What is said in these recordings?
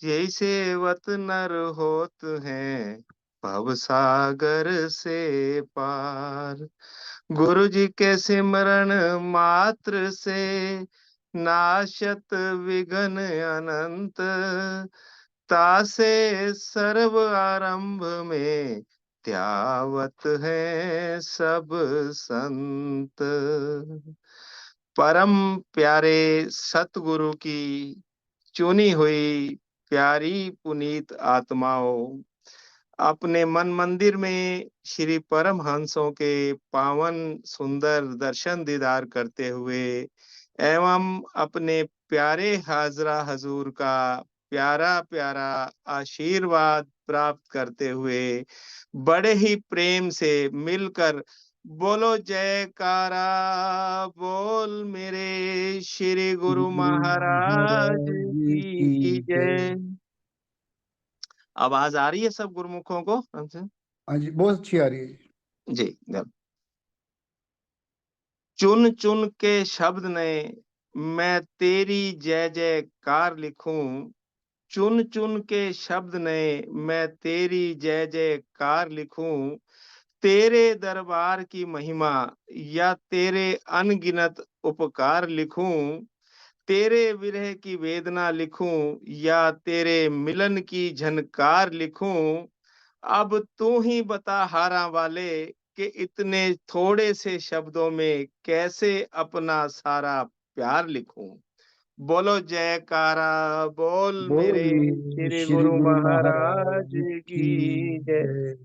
जैसे वत नर होत हैं भव सागर से पार। गुरु जी के सिमरन मात्र से नाशत विघ्न अनंत। तासे सर्व आरंभ में त्यावत है सब संत। परम प्यारे सतगुरु की चुनी हुई प्यारी पुनीत आत्माओं, अपने मन मंदिर में श्री परमहंसों के पावन सुंदर दर्शन दीदार करते हुए एवं अपने प्यारे हाजरा हजूर का प्यारा प्यारा आशीर्वाद प्राप्त करते हुए बड़े ही प्रेम से मिलकर बोलो जयकारा। बोल मेरे श्री गुरु गुरु महाराज महाराज की की जय। जय। आवाज आ रही है सब गुरुमुखों को हमसे? हाँ जी, बहुत अच्छी आ रही है जी। जी। चुन चुन के शब्द ने मैं तेरी जय जयकार लिखूं। चुन चुन के शब्द ने मैं तेरी जय जयकार लिखूं। तेरे दरबार की महिमा या तेरे अनगिनत उपकार लिखूं। तेरे विरह की वेदना लिखूं या तेरे मिलन की झनकार लिखूं। अब तू ही बता हारा वाले कि इतने थोड़े से शब्दों में कैसे अपना सारा प्यार लिखूं। बोलो जयकारा। बोल मेरे बोल श्री श्री गुरु गुरु महाराज महाराज की की जय। जय।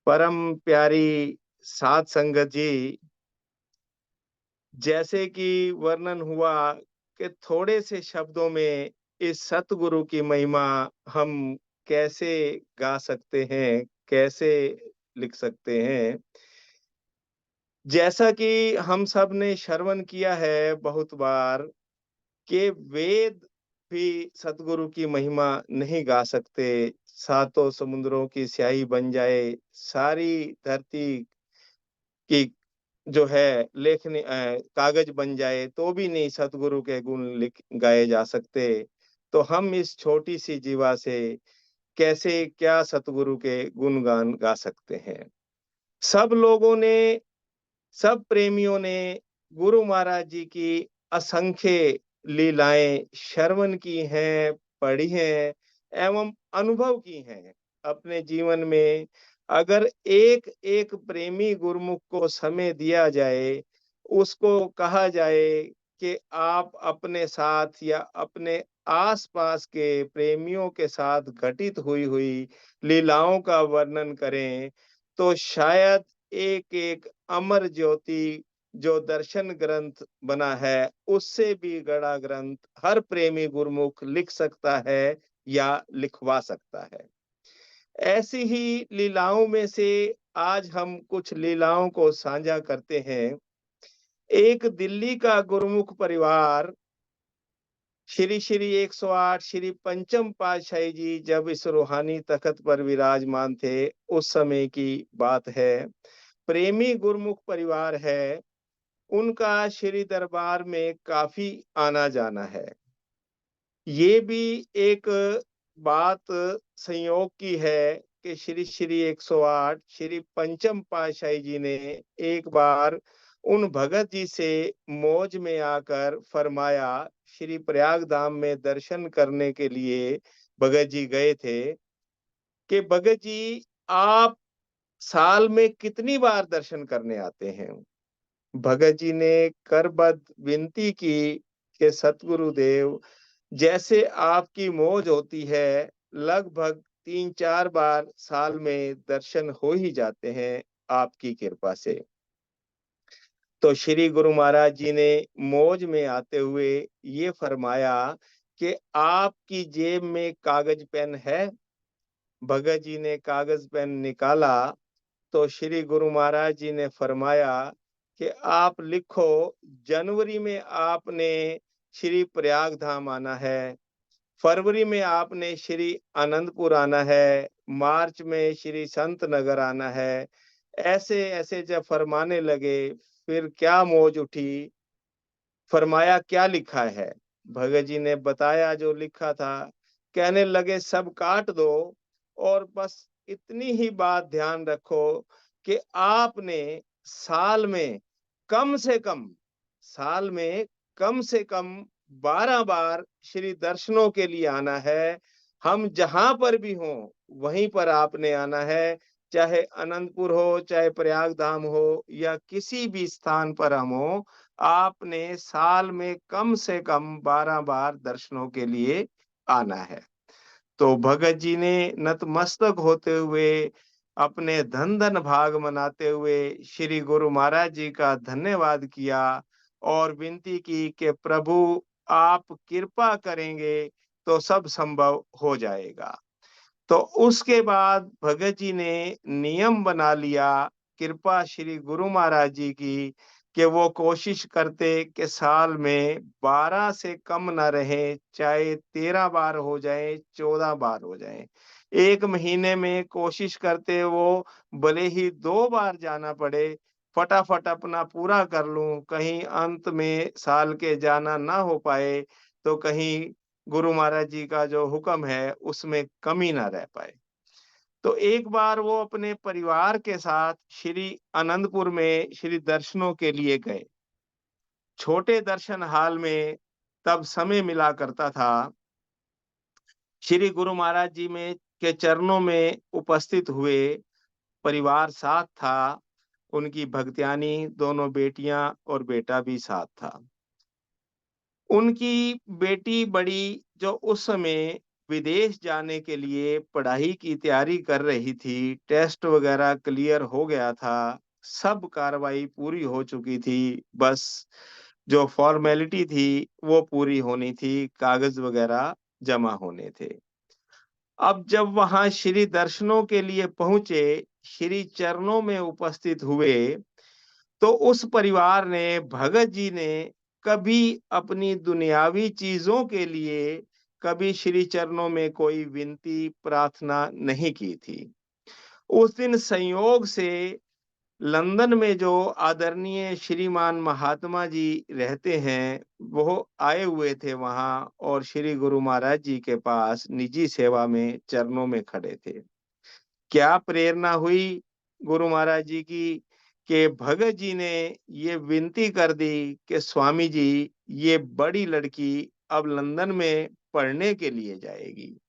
परम प्यारी साध संगत जी, जैसे कि वर्णन हुआ कि थोड़े से शब्दों में इस सतगुरु की महिमा हम कैसे गा सकते हैं, कैसे लिख सकते हैं। जैसा कि हम सब ने श्रवण किया है बहुत बार कि वेद भी सतगुरु की महिमा नहीं गा सकते। सातों समुद्रों की स्याही बन जाए, सारी धरती की जो है लेखनी कागज बन जाए तो भी नहीं सतगुरु के गुण लिख गाए जा सकते। तो हम इस छोटी सी जीवा से कैसे क्या सतगुरु के गुणगान गा सकते हैं। सब लोगों ने, सब प्रेमियों ने गुरु महाराज जी की असंख्य लीलाएं श्रवण की हैं, पढ़ी हैं एवं अनुभव की हैं अपने जीवन में। अगर एक एक प्रेमी गुरुमुख को समय दिया जाए, उसको कहा जाए कि आप अपने साथ या अपने आसपास के प्रेमियों के साथ घटित हुई हुई लीलाओं का वर्णन करें, तो शायद एक एक अमर ज्योति जो दर्शन ग्रंथ बना है उससे भी बड़ा ग्रंथ हर प्रेमी गुरुमुख लिख सकता है या लिखवा सकता है। ऐसी ही लीलाओं में से आज हम कुछ लीलाओं को साझा करते हैं। एक दिल्ली का गुरुमुख परिवार श्री श्री 108 श्री पंचम पातशाही जी जब इस रूहानी तख्त पर विराजमान थे, उस समय की बात है। प्रेमी गुरुमुख परिवार है, उनका श्री दरबार में काफी आना जाना है। ये भी एक बात संयोग की है कि श्री श्री 108 श्री पंचम पातशाही जी ने एक बार उन भगत जी से मौज में आकर फरमाया, श्री प्रयाग धाम में दर्शन करने के लिए भगत जी गए थे कि भगत जी आप साल में कितनी बार दर्शन करने आते हैं। भगत जी ने करबद्ध विनती की कि सतगुरुदेव, जैसे आपकी मौज होती है, लगभग 3-4 बार साल में दर्शन हो ही जाते हैं आपकी कृपा से। तो श्री गुरु महाराज जी ने मौज में आते हुए ये फरमाया कि आपकी जेब में कागज पेन है। भगत जी ने कागज पेन निकाला तो श्री गुरु महाराज जी ने फरमाया कि आप लिखो, जनवरी में आपने श्री प्रयाग धाम आना है, फरवरी में आपने श्री आनंदपुर आना है, मार्च में श्री संत नगर आना है। ऐसे ऐसे जब फरमाने लगे, फिर क्या मौज उठी। फरमाया क्या लिखा है? भगत जी ने बताया जो लिखा था, कहने लगे सब काट दो और बस इतनी ही बात ध्यान रखो कि आपने साल में कम से कम साल में कम से कम 12 बार श्री दर्शनों के लिए आना है। हम जहाँ पर भी हों, वहीं पर आपने आना है, चाहे अनंतपुर हो, चाहे प्रयाग धाम हो या किसी भी स्थान पर हम हों, आपने साल में कम से कम 12 बार दर्शनों के लिए आना है। तो भगत जी ने नतमस्तक होते हुए, अपने धन-धन भाग मनाते हुए श्री गुरु महाराज जी का धन्यवाद किया और विनती की कि प्रभु आप कृपा करेंगे तो सब संभव हो जाएगा। तो उसके बाद भगत जी ने नियम बना लिया, कृपा श्री गुरु महाराज जी की, कि वो कोशिश करते कि साल में 12 से कम ना रहे, चाहे 13 बार हो जाए, 14 बार हो जाए। 1 महीने में कोशिश करते वो भले ही 2 बार जाना पड़े, फटाफट अपना पूरा कर लूँ, कहीं अंत में साल के जाना ना हो पाए, तो कहीं गुरु महाराज जी का जो हुक्म है, उसमें कमी ना रह पाए। तो एक बार वो अपने परिवार के साथ श्री आनंदपुर में श्री दर्शनों के लिए गए। छोटे दर्शन हॉल में तब समय मिला करता था। श्री गुरु महाराज जी में के चरणों में उपस्थित हुए, परिवार साथ था, उनकी भगत्यानी, दोनों बेटियां और बेटा भी साथ था। उनकी बेटी बड़ी जो उस समय विदेश जाने के लिए पढ़ाई की तैयारी कर रही थी, टेस्ट वगैरह क्लियर हो गया था, सब कार्रवाई पूरी हो चुकी थी, बस जो फॉर्मेलिटी थी वो पूरी होनी थी, कागज़ वगैरह जमा होने थे। अब जब वहाँ श्री दर्शनों के लिए पहुँचे, श्री चरणों में उपस्थित हुए, तो उस परिवार ने, भगत जी ने कभी अपनी दुनियावी चीज़ों के लिए कभी श्री चरणों में कोई विनती, प्रार्थना नहीं की थी। उस दिन संयोग से लंदन में जो आदरणीय श्रीमान महात्मा जी रहते हैं, वो आए हुए थे वहाँ और श्री गुरु महाराज जी के पास निजी सेवा में चरणों में खड़े थे। क्या प्रेरणा हुई गुरु महाराज जी की, कि भगत जी ने ये विनती कर दी कि स्वामी जी, ये बड़ी लड़की अब लंदन में पढ़ने के लिए जाएगी।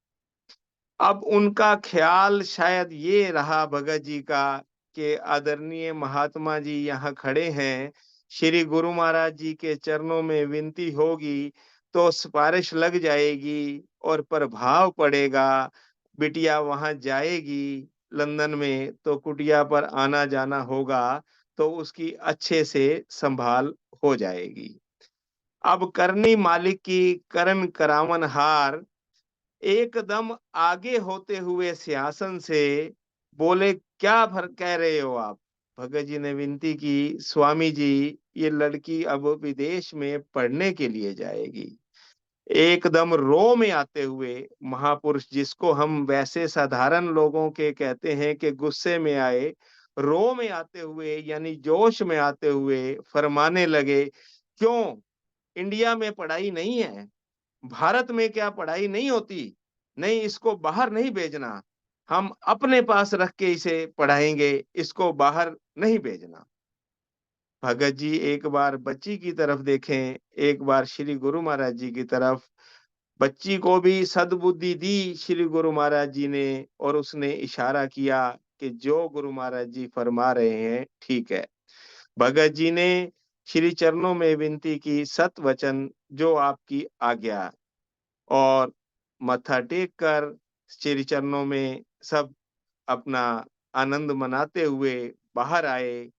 अब उनका ख्याल शायद ये रहा भगत जी का कि आदरणीय महात्मा जी यहाँ खड़े हैं, श्री गुरु महाराज जी के चरणों में विनती होगी तो सिफ़ारिश लग जाएगी और प्रभाव पड़ेगा। बिटिया वहाँ जाएगी लंदन में तो कुटिया पर आना-जाना होगा, तो उसकी अच्छे से संभाल हो जाएगी। अब करनी मालिक की करन करावन हार, एकदम आगे होते हुए सिंहासन से बोले, क्या भर कह रहे हो आप? भगत जी ने विनती की, स्वामी जी, ये लड़की अब विदेश में पढ़ने के लिए जाएगी। एकदम रो में आते हुए महापुरुष, जिसको हम वैसे साधारण लोगों के कहते हैं कि गुस्से में आए, रो में आते हुए यानी जोश में आते हुए फरमाने लगे, क्यों? इंडिया में पढ़ाई नहीं है? भारत में क्या पढ़ाई नहीं होती? नहीं, इसको बाहर नहीं भेजना। हम अपने पास रख के इसे पढ़ाएँगे, इसको बाहर नहीं भेजना। भगत जी एक बार बच्ची की तरफ देखें, एक बार श्री गुरु महाराज जी की तरफ। बच्ची को भी सद्बुद्धि दी श्री गुरु महाराज जी ने और उसने इशारा किया कि जो गुरु महाराज जी फरमा रहे हैं, ठीक है। भगत जी ने श्री चरणों में विनती की, सत वचन जो आपकी आज्ञा, और मत्था टेक कर श्री चरणों में सब अपना आनंद मनाते हुए बाहर आए।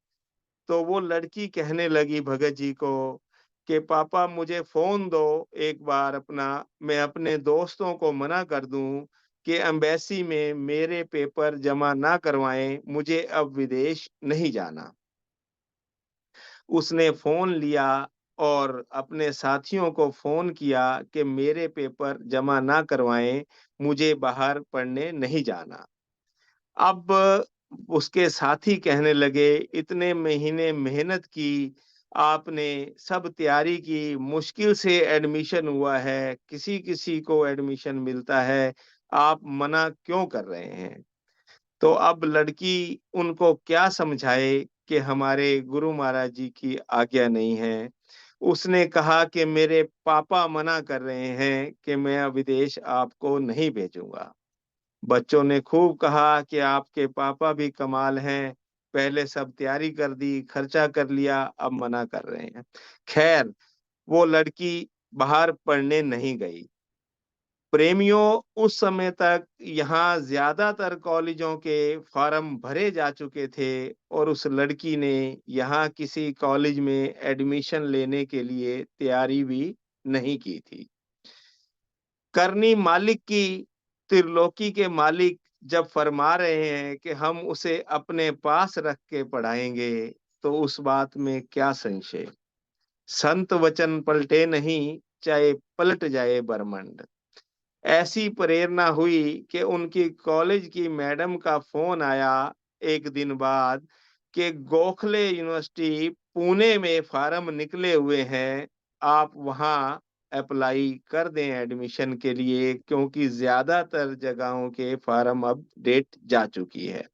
तो वो लड़की कहने लगी भगत जी को कि पापा मुझे फ़ोन दो एक बार अपना, मैं अपने दोस्तों को मना कर दूँ कि एम्बेसी में मेरे पेपर जमा ना करवाएँ, मुझे अब विदेश नहीं जाना। उसने फ़ोन लिया और अपने साथियों को फ़ोन किया कि मेरे पेपर जमा ना करवाएँ, मुझे बाहर पढ़ने नहीं जाना। अब उसके साथी कहने लगे, इतने महीने मेहनत की, आपने सब तैयारी की, मुश्किल से एडमिशन हुआ है, किसी-किसी को एडमिशन मिलता है, आप मना क्यों कर रहे हैं? तो अब लड़की उनको क्या समझाए कि हमारे गुरु महाराज जी की आज्ञा नहीं है। उसने कहा कि मेरे पापा मना कर रहे हैं कि मैं विदेश आपको नहीं भेजूँगा। बच्चों ने खूब कहा कि आपके पापा भी कमाल हैं, पहले सब तैयारी कर दी, खर्चा कर लिया, अब मना कर रहे हैं। खैर, वो लड़की बाहर पढ़ने नहीं गई। प्रेमियों, उस समय तक यहाँ ज़्यादातर कॉलेजों के फॉर्म भरे जा चुके थे और उस लड़की ने यहाँ किसी कॉलेज में एडमिशन लेने के लिए तैयारी भी नहीं की थी। करनी मालिक की, त्रिलोकी के मालिक जब फरमा रहे हैं कि हम उसे अपने पास रख के पढ़ाएँगे, तो उस बात में क्या संशय? संत वचन पलटे नहीं, चाहे पलट जाए ब्रह्मांड। ऐसी प्रेरणा हुई कि उनकी कॉलेज की मैडम का फ़ोन आया एक दिन बाद कि गोखले यूनिवर्सिटी पुणे में फ़ॉर्म निकले हुए हैं, आप वहाँ अप्लाई कर दें एडमिशन के लिए क्योंकि ज़्यादातर जगहों के फ़ॉर्म अब डेट जा चुकी है।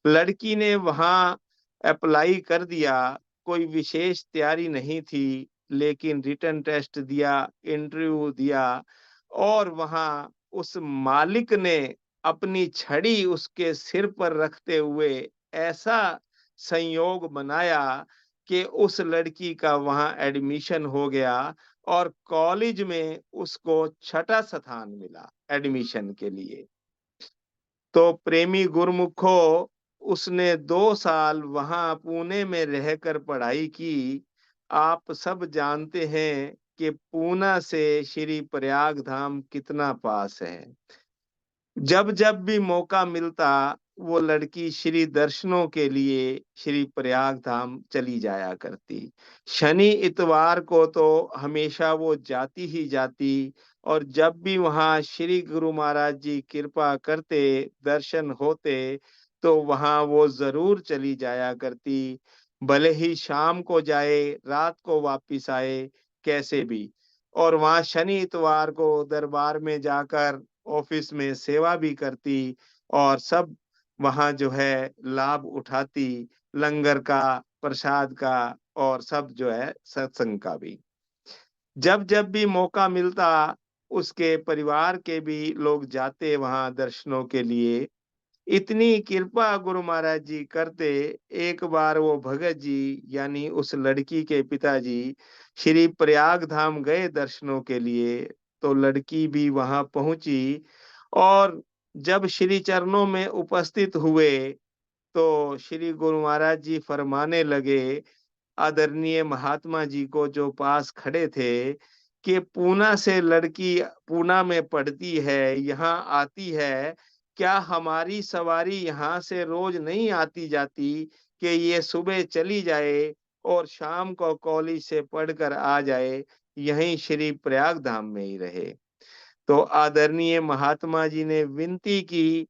लड़की ने वहाँ अप्लाई कर दिया, कोई विशेष तैयारी नहीं थी, लेकिन रिटन टेस्ट दिया, इंटरव्यू दिया और वहाँ उस मालिक ने अपनी छड़ी उसके सिर पर रखते हुए ऐसा संयोग बनाया कि उस लड़की का वहाँ एडमिशन हो गया और कॉलेज में उसको छठा स्थान मिला एडमिशन के लिए। तो प्रेमी गुरमुखो, उसने 2 साल वहाँ पुणे में रहकर पढ़ाई की। आप सब जानते हैं कि पूना से श्री प्रयाग धाम कितना पास है। जब-जब भी मौका मिलता, वो लड़की श्री दर्शनों के लिए श्री प्रयाग धाम चली जाया करती। शनि, इतवार को तो हमेशा वो जाती ही जाती और जब भी वहाँ श्री गुरु महाराज जी कृपा करते, दर्शन होते, तो वहाँ वो ज़रूर चली जाया करती। भले ही शाम को जाए, रात को वापिस आए, कैसे भी। और वहाँ शनि, इतवार को दरबार में जाकर ऑफिस में सेवा भी करती और सब वहाँ जो है लाभ उठाती, लंगर का, प्रसाद का और सब जो है सत्संग का भी। जब-जब भी मौका मिलता, उसके परिवार के भी लोग जाते वहाँ दर्शनों के लिए। इतनी कृपा गुरु महाराज जी करते, एक बार वो भगत जी यानी उस लड़की के पिताजी श्री प्रयाग धाम गए दर्शनों के लिए, तो लड़की भी वहाँ पहुँची और जब श्री चरणों में उपस्थित हुए, तो श्री गुरु महाराज जी फरमाने लगे, आदरणीय महात्मा जी को जो पास खड़े थे, कि पूना से लड़की पूना में पढ़ती है, यहाँ आती है, क्या हमारी सवारी यहाँ से रोज नहीं आती-जाती कि ये सुबह चली जाए और शाम को कॉलेज से पढ़कर आ जाए, यहीं श्री प्रयाग धाम में ही रहे। तो आदरणीय महात्मा जी ने विनती की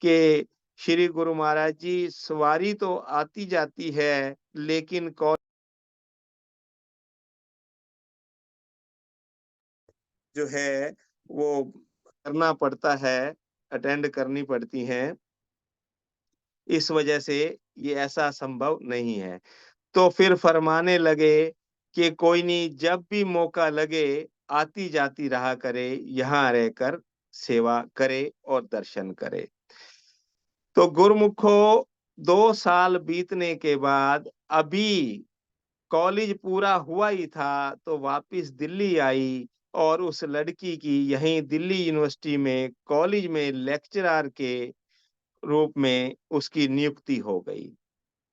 कि श्री गुरु महाराज जी सवारी तो आती जाती है, लेकिन जो है वो करना पड़ता है, अटेंड करनी पड़ती हैं, इस वजह से ये ऐसा संभव नहीं है। तो फिर फरमाने लगे कि कोई नहीं, जब भी मौका लगे आती-जाती रहा करे, यहाँ रहकर सेवा करे और दर्शन करे। तो गुरुमुखो 2 साल बीतने के बाद अभी कॉलेज पूरा हुआ ही था, तो वापिस दिल्ली आई और उस लड़की की यहीं दिल्ली यूनिवर्सिटी में कॉलेज में लेक्चरर के रूप में उसकी नियुक्ति हो गई।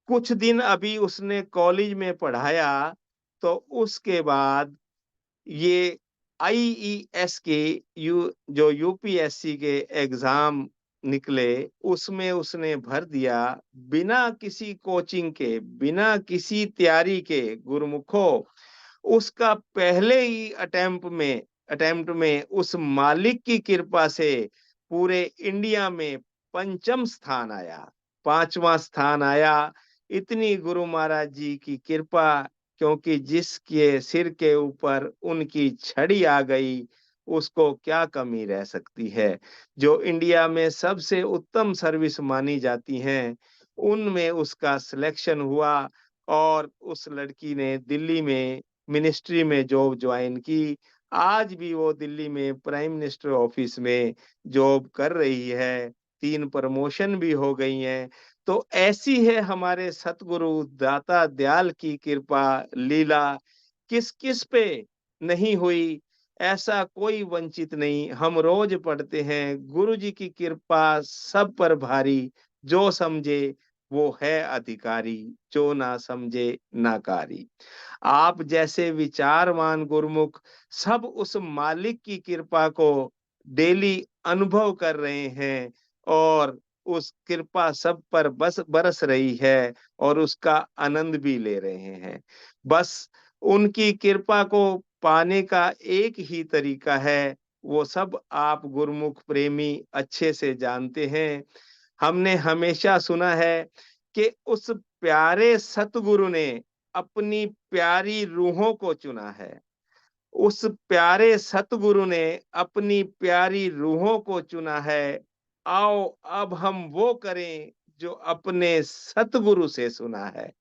कुछ दिन अभी उसने कॉलेज में पढ़ाया, तो उसके बाद ये आईईएस के जो यूपीएससी के एग्ज़ाम निकले, उसमें उसने भर दिया, बिना किसी कोचिंग के, बिना किसी तैयारी के गुरुमुखो, उसका पहले ही अटेम्प्ट में उस मालिक की कृपा से पूरे इंडिया में 5म स्थान आया, 5वाँ स्थान आया। इतनी गुरु महाराज जी की कृपा क्योंकि जिसके सिर के ऊपर उनकी छड़ी आ गई, उसको क्या कमी रह सकती है। जो इंडिया में सबसे उत्तम सर्विस मानी जाती हैं, उनमें उसका सिलेक्शन हुआ और उस लड़की ने दिल्ली में मिनिस्ट्री में जॉब जॉइन की। आज भी वो दिल्ली में प्राइम मिनिस्टर ऑफिस में जॉब कर रही है, 3 प्रमोशन भी हो गई हैं। तो ऐसी है हमारे सतगुरु दाता दयाल की कृपा लीला, किस-किस पे नहीं हुई, ऐसा कोई वंचित नहीं। हम रोज पढ़ते हैं, गुरु जी की कृपा सब पर भारी, जो समझे वो है अधिकारी, जो ना समझे नाकारी। आप जैसे विचारवान गुरुमुख सब उस मालिक की कृपा को डेली अनुभव कर रहे हैं और उस कृपा सब पर बस बरस रही है और उसका आनंद भी ले रहे हैं। बस उनकी कृपा को पाने का एक ही तरीका है, वो सब आप गुरुमुख प्रेमी अच्छे से जानते हैं। हमने हमेशा सुना है कि उस प्यारे सतगुरु ने अपनी प्यारी रूहों को चुना है। उस प्यारे सतगुरु ने अपनी प्यारी रूहों को चुना है। आओ अब हम वो करें जो अपने सतगुरु से सुना है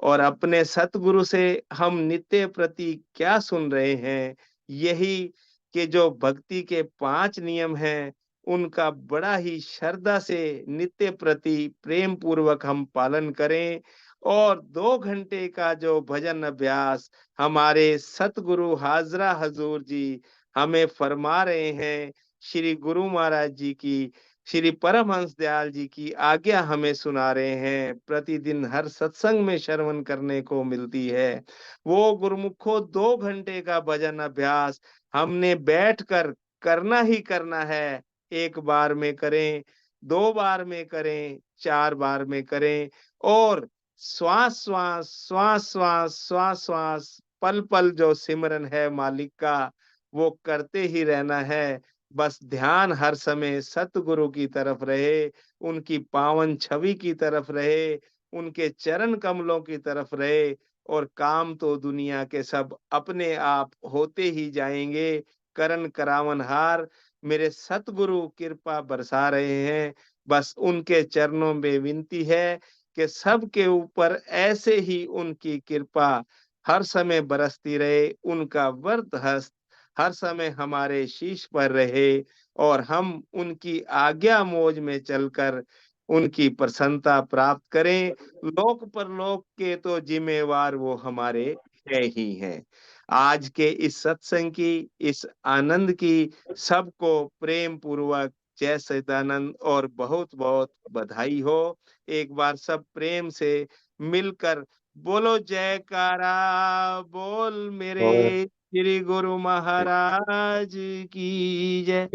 और अपने सतगुरु से हम नित्य प्रति क्या सुन रहे हैं? यही कि जो भक्ति के 5 नियम हैं, उनका बड़ा ही श्रद्धा से नित्य प्रति प्रेम पूर्वक हम पालन करें और 2 घंटे का जो भजन अभ्यास हमारे सतगुरु हाजरा हजूर जी हमें फरमा रहे हैं, श्री गुरु महाराज जी की, श्री परमहंस दयाल जी की आज्ञा हमें सुना रहे हैं, प्रतिदिन हर सत्संग में श्रवण करने को मिलती है। वो गुरुमुखों 2 घंटे का भजन अभ्यास हमने बैठकर करना ही करना है। 1 बार में करें, 2 बार में करें, 4 बार में करें और श्वास-श्वास, श्वास-श्वास, श्वास-श्वास, पल-पल जो सिमरन है मालिक का, वो करते ही रहना है। बस ध्यान हर समय सतगुरु की तरफ रहे, उनकी पावन छवि की तरफ रहे, उनके चरण कमलों की तरफ रहे और काम तो दुनिया के सब अपने आप होते ही जाएँगे। करन करावनहार मेरे सतगुरु कृपा बरसा रहे हैं। बस उनके चरणों में विनती है कि सबके ऊपर ऐसे ही उनकी कृपा हर समय बरसती रहे, उनका वरद हस्त हर समय हमारे शीश पर रहे और हम उनकी आज्ञा मौज में चलकर उनकी प्रसन्नता प्राप्त करें। लोक परलोक के तो जिम्मेवार वो हमारे है ही हैं। आज के इस सत्संग की, इस आनंद की सबको प्रेम पूर्वक जय सच्चिदानंद और बहुत-बहुत बधाई हो। एक बार सब प्रेम से मिलकर बोलो जयकारा, बोल और मेरे श्री गुरु महाराज की जय।